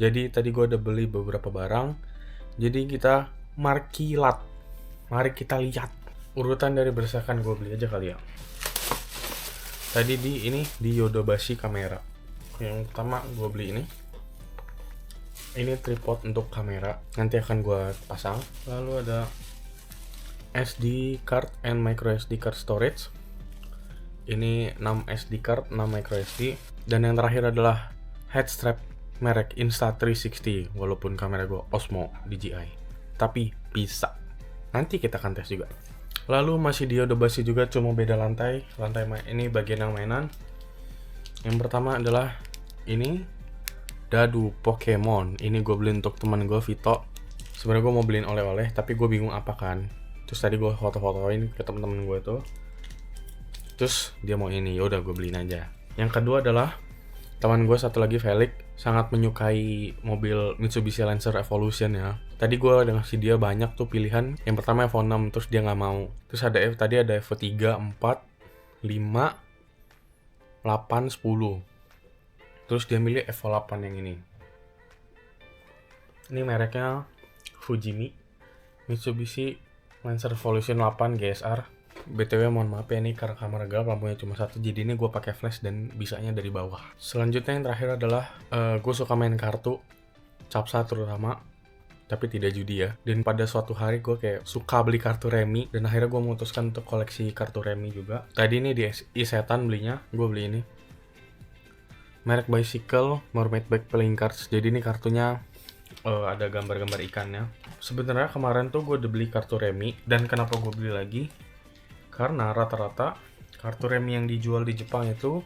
Jadi tadi gue udah beli beberapa barang. Jadi kita markilat. Mari kita lihat urutan dari berdasarkan gue beli aja kali ya. Tadi di Yodobashi kamera. Yang pertama gue beli ini. Ini tripod untuk kamera. Nanti akan gue pasang. Lalu ada SD card and micro SD card storage. Ini 6 SD card, 6 micro SD. Dan yang terakhir adalah head strap merek Insta360. Walaupun kamera gue Osmo DJI, tapi bisa. Nanti kita akan tes juga. Lalu masih di Yodobashi juga, cuma beda lantai. Ini bagian yang mainan. Yang pertama adalah ini dadu Pokemon. Ini gue beli untuk teman gue Vito. Sebenarnya gue mau beliin oleh-oleh, tapi gue bingung apa kan. Terus tadi gue foto-fotoin ke teman-teman gue tuh. Terus dia mau ini, yaudah gue beliin aja. Yang kedua adalah teman gue satu lagi, Felix, sangat menyukai mobil Mitsubishi Lancer Evolution ya. Tadi gue udah ngasih dia banyak tuh pilihan. Yang pertama Evo 6, terus dia nggak mau. Terus tadi ada Evo 3, 4, 5, 8, 10. Terus dia milih Evo 8 yang ini. Ini mereknya Fujimi Mitsubishi Lancer Evolution 8 GSR. BTW mohon maaf ya, ini karena kamera gelap, lampunya cuma satu, jadi ini gue pakai flash dan bisanya dari bawah. Selanjutnya yang terakhir adalah gue suka main kartu, capsa terutama, tapi tidak judi ya. Dan pada suatu hari gue kayak suka beli kartu remi, dan akhirnya gue memutuskan untuk koleksi kartu remi juga. Tadi ini di Isetan belinya, gue beli ini merek Bicycle Mermaid Bag Playing Cards. Jadi ini kartunya ada gambar-gambar ikannya. Sebenarnya kemarin tuh gue udah beli kartu remi, dan kenapa gue beli lagi? Karena rata-rata kartu remi yang dijual di Jepang itu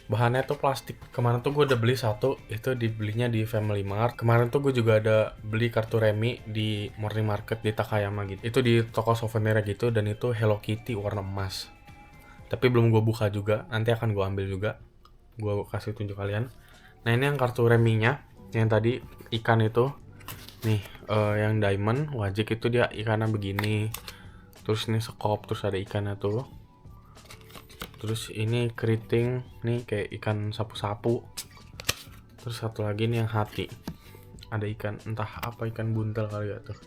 bahannya tuh plastik. Kemarin tuh gue udah beli satu, itu dibelinya di Family Mart. Kemarin tuh gue juga ada beli kartu remi di Morning Market di Takayama gitu. Itu di toko souvenir gitu, dan itu Hello Kitty warna emas. Tapi belum gue buka juga, nanti akan gue ambil juga. Gue kasih tunjuk kalian. Nah ini yang kartu reminya, yang tadi ikan itu. Nih, yang diamond, wajik itu dia ikannya begini. Terus ini sekop, terus ada ikannya tuh. Terus ini keriting, nih kayak ikan sapu-sapu. Terus satu lagi nih yang hati. Ada ikan, entah apa, ikan buntel kali ya tuh.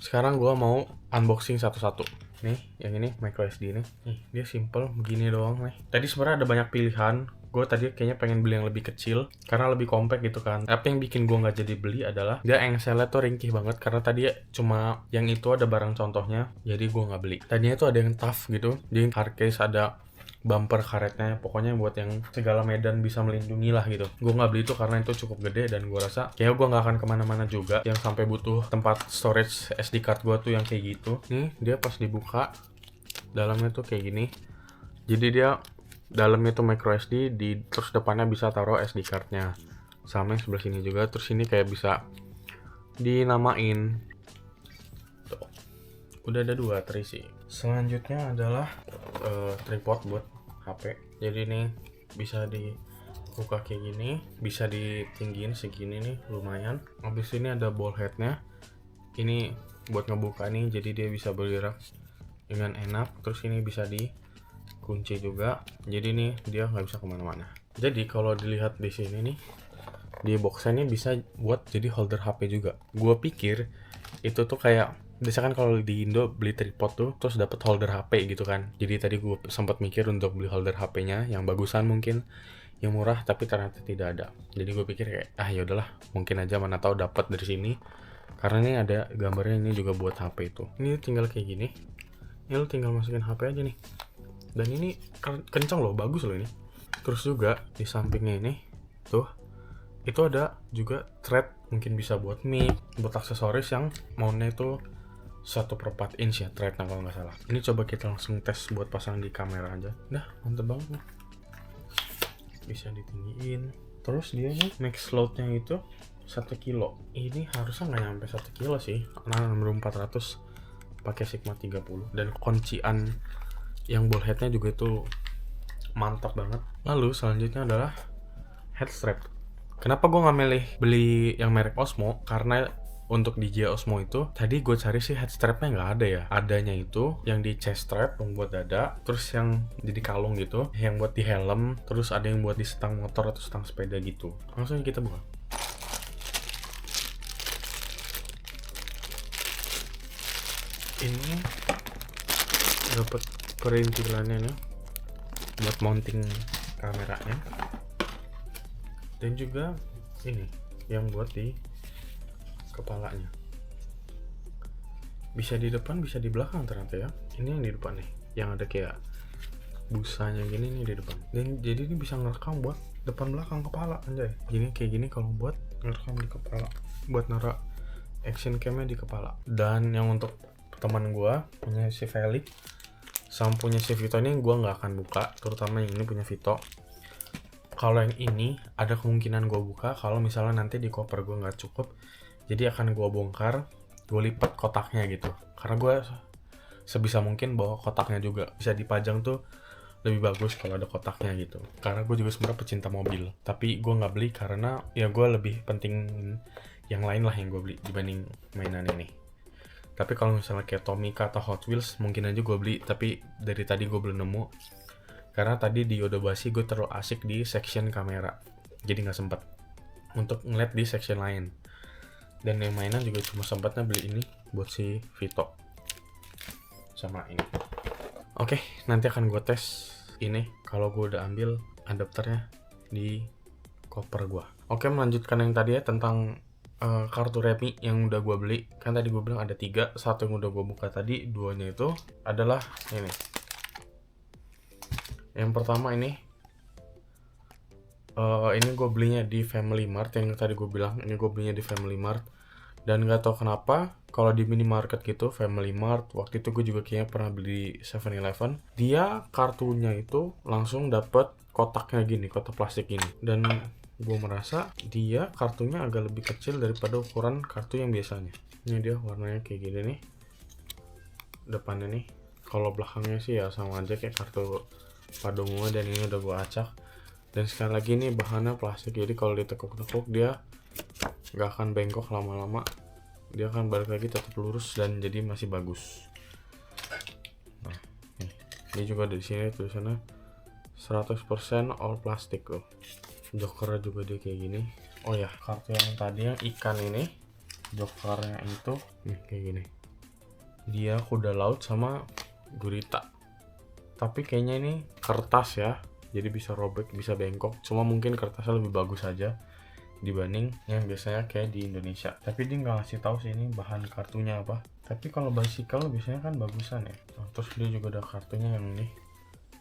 Sekarang gua mau unboxing satu-satu. Nih, yang ini micro SD nih. Nih, dia simple begini doang nih. Tadi sebenarnya ada banyak pilihan. Gue tadi kayaknya pengen beli yang lebih kecil karena lebih compact gitu kan. Tapi yang bikin gue nggak jadi beli adalah dia engselnya tuh ringkih banget, karena tadi cuma yang itu ada barang contohnya, jadi gue nggak beli. Tadinya tuh ada yang tough gitu, jadi hard case, ada bumper karetnya, pokoknya buat yang segala medan bisa melindungi lah gitu. Gue nggak beli itu karena itu cukup gede, dan gue rasa kayaknya gue nggak akan kemana-mana juga yang sampai butuh tempat storage SD card gue tuh yang kayak gitu. Nih dia pas dibuka dalamnya tuh kayak gini, jadi dia dalamnya tuh micro SD, terus depannya bisa taruh SD cardnya, sama yang sebelah sini juga. Terus ini kayak bisa dinamain tuh. Udah ada 2 terisi. Selanjutnya adalah tripod buat HP. Jadi ini bisa dibuka kayak gini, bisa ditinggiin segini nih, lumayan. Habis ini ada ball headnya, ini buat ngebuka nih, jadi dia bisa bergerak dengan enak. Terus ini bisa kunci juga, jadi nih dia nggak bisa kemana-mana. Jadi kalau dilihat di sini nih, di boxnya ini bisa buat jadi holder HP juga. Gue pikir itu tuh kayak biasakan kalau di Indo beli tripod tuh terus dapat holder HP gitu kan. Jadi tadi gue sempat mikir untuk beli holder HP-nya yang bagusan, mungkin yang murah, tapi ternyata tidak ada. Jadi gue pikir kayak ya udahlah, mungkin aja mana tahu dapat dari sini. Karena ini ada gambarnya, ini juga buat HP itu. Ini tinggal kayak gini. Ini lo tinggal masukin HP aja nih. Dan ini kencang loh, bagus loh ini. Terus juga di sampingnya ini tuh, itu ada juga thread, mungkin bisa buat mic, buat aksesoris yang mountnya itu 1/4 inch ya threadnya kalau nggak salah. Ini coba kita langsung tes buat pasang di kamera aja. Nah, mantep banget nih. Bisa ditinggiin. Terus dia nih max loadnya itu 1 kilo. Ini harusnya nggak nyampe 1 kilo sih, karena 6400 pakai Sigma 30. Dan kuncian yang ball headnya juga itu mantap banget. Lalu selanjutnya adalah head strap. Kenapa gue nggak milih beli yang merek Osmo? Karena untuk DJI Osmo itu, tadi gue cari sih head strapnya nggak ada ya. Adanya itu yang di chest strap yang buat dada, terus yang jadi kalung gitu, yang buat di helm, terus ada yang buat di stang motor atau stang sepeda gitu. Langsung kita buka. Ini dapat perintilannya nih buat mounting kameranya, dan juga ini yang buat di kepalanya. Bisa di depan, bisa di belakang ternyata ya. Ini yang di depan nih, yang ada kayak busanya gini nih di depan. Dan jadi ini bisa ngerekam buat depan belakang kepala, anjay. Gini kayak gini kalau buat ngerekam di kepala, buat naruh action camnya di kepala. Dan yang untuk teman gua punya si Felix sama punya si Vito ini gua nggak akan buka, terutama yang ini punya Vito. Kalau yang ini ada kemungkinan gua buka kalau misalnya nanti di koper gua nggak cukup, jadi akan gua bongkar, gua lipat kotaknya gitu. Karena gua sebisa mungkin bawa kotaknya juga, bisa dipajang tuh lebih bagus kalau ada kotaknya gitu. Karena gue juga sebenarnya pecinta mobil, tapi gue nggak beli karena ya gue lebih penting yang lain lah yang gue beli dibanding mainan ini. Tapi kalau misalnya kayak Tomica atau Hot Wheels mungkin aja gue beli, tapi dari tadi gue belum nemu karena tadi di Yodobashi gue terlalu asik di section kamera, jadi nggak sempet untuk ngeliat di section lain. Dan yang mainan juga cuma sempatnya beli ini buat si Vito sama ini. Oke, nanti akan gue tes ini kalau gue udah ambil adapternya di koper gue. Oke, melanjutkan yang tadi ya tentang kartu Redmi yang udah gue beli. Kan tadi gue bilang ada 3, satu yang udah gue buka tadi, 2-nya itu adalah ini. Yang pertama ini gue belinya di Family Mart. Yang tadi gue bilang ini gue belinya di Family Mart, dan nggak tahu kenapa kalau di minimarket gitu, Family Mart, waktu itu gue juga kayaknya pernah beli 7-Eleven, dia kartunya itu langsung dapet kotaknya gini, kotak plastik gini. Dan gue merasa dia kartunya agak lebih kecil daripada ukuran kartu yang biasanya. Ini dia warnanya kayak gini nih depannya nih. Kalau belakangnya sih ya sama aja kayak kartu pada umumnya, dan ini udah gue acak. Dan sekali lagi nih bahannya plastik, jadi kalau ditekuk-tekuk dia gak akan bengkok lama-lama, dia akan balik lagi tetap lurus dan jadi masih bagus. Nah, ini juga dari sini tulisannya 100% all plastik loh. Jokernya juga dia kayak gini. Oh ya, kartu yang tadi yang ikan ini, jokernya itu nih kayak gini. Dia kuda laut sama gurita. Tapi kayaknya ini kertas ya, jadi bisa robek, bisa bengkok. Cuma mungkin kertasnya lebih bagus aja dibanding yang biasanya kayak di Indonesia. Tapi dia nggak ngasih tahu sih ini bahan kartunya apa. Tapi kalau bicycle biasanya kan bagusan ya. Nah, terus dia juga ada kartunya yang ini,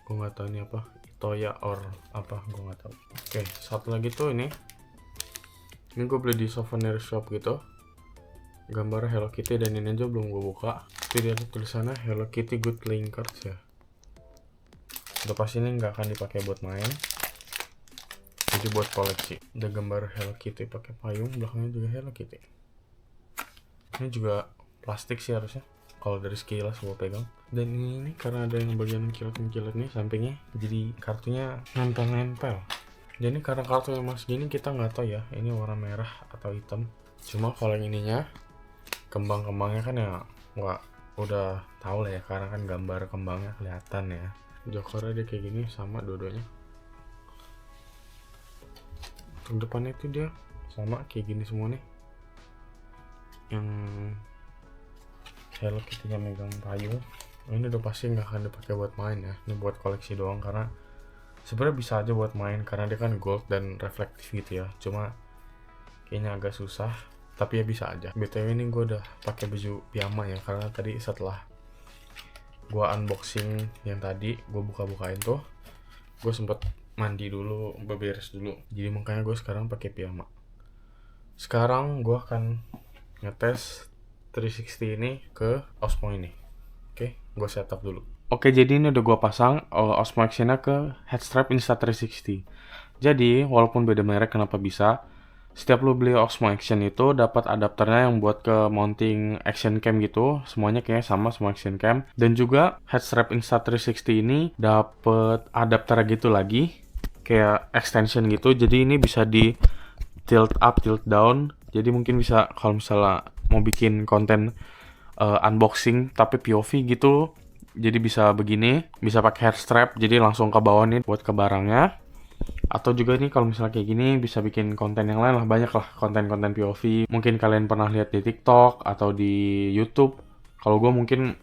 gue nggak tahu ini apa, Itoya or apa, gue nggak tahu. Oke, satu lagi tuh ini gue beli di souvenir shop gitu, gambar Hello Kitty, dan ini aja belum gue buka. Tapi dia ada tulisannya Hello Kitty Good Playing Cards ya. Udah pasti ini nggak akan dipakai buat main, jadi buat koleksi. Ada gambar Hello Kitty pakai payung, belakangnya juga Hello Kitty. Ini juga plastik sih harusnya kalau dari sekilas gue pegang. Dan ini karena ada yang bagian kilat-kilat nih sampingnya, jadi kartunya nempel-nempel. Jadi karena kartunya mas gini kita nggak tahu ya ini warna merah atau hitam. Cuma kalau yang ininya kembang-kembangnya kan ya nggak, udah tahu lah ya karena kan gambar kembangnya kelihatan ya. Jokernya dia kayak gini sama dua-duanya. Untuk depannya itu dia sama kayak gini semua nih. Yang Hello Kitty yang megang payung. Ini udah pasti nggak akan dipakai buat main ya. Ini buat koleksi doang, karena sebenarnya bisa aja buat main karena dia kan gold dan reflektif gitu ya. Cuma kayaknya agak susah. Tapi ya bisa aja. BTW ini gue udah pakai baju piyama ya, karena tadi setelah gue unboxing yang tadi gue buka-bukain tuh, gue sempet mandi dulu, beberes dulu. Jadi makanya gue sekarang pakai piyama. Sekarang gue akan ngetes 360 ini ke Osmo ini. Oke, gue setup dulu. Oke, jadi ini udah gue pasang Osmo Action-nya ke headstrap Insta360. Jadi, walaupun beda merek, kenapa bisa? Setiap lu beli Osmo Action itu dapat adapternya yang buat ke mounting action cam gitu. Semuanya kayaknya sama semua action cam. Dan juga headstrap Insta360 ini dapat adapter gitu lagi, kayak extension gitu. Jadi ini bisa di tilt up, tilt down. Jadi mungkin bisa kalau misalnya mau bikin konten unboxing tapi POV gitu. Jadi bisa begini, bisa pakai hair strap, jadi langsung ke bawah nih buat ke barangnya. Atau juga nih kalau misalnya kayak gini bisa bikin konten yang lain lah, banyak lah konten-konten POV. Mungkin kalian pernah lihat di TikTok atau di YouTube. Kalau gue mungkin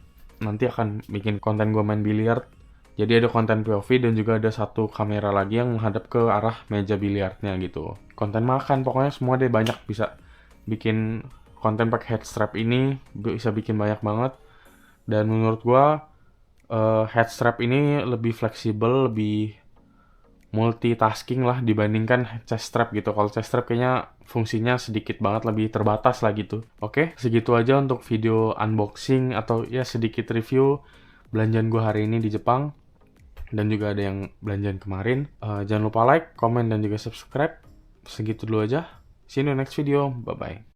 nanti akan bikin konten gue main biliar. Jadi ada konten POV dan juga ada satu kamera lagi yang menghadap ke arah meja biliarnya gitu. Konten makan, pokoknya semua deh banyak, bisa bikin konten pakai headstrap ini, bisa bikin banyak banget. Dan menurut gua headstrap ini lebih fleksibel, lebih multitasking lah dibandingkan chest strap gitu. Kalau chest strap kayaknya fungsinya sedikit banget, lebih terbatas lah gitu. Oke, segitu aja untuk video unboxing atau ya sedikit review belanjaan gua hari ini di Jepang. Dan juga ada yang belanjaan kemarin. Jangan lupa like, comment, dan juga subscribe. Segitu dulu aja. See you in the next video. Bye-bye.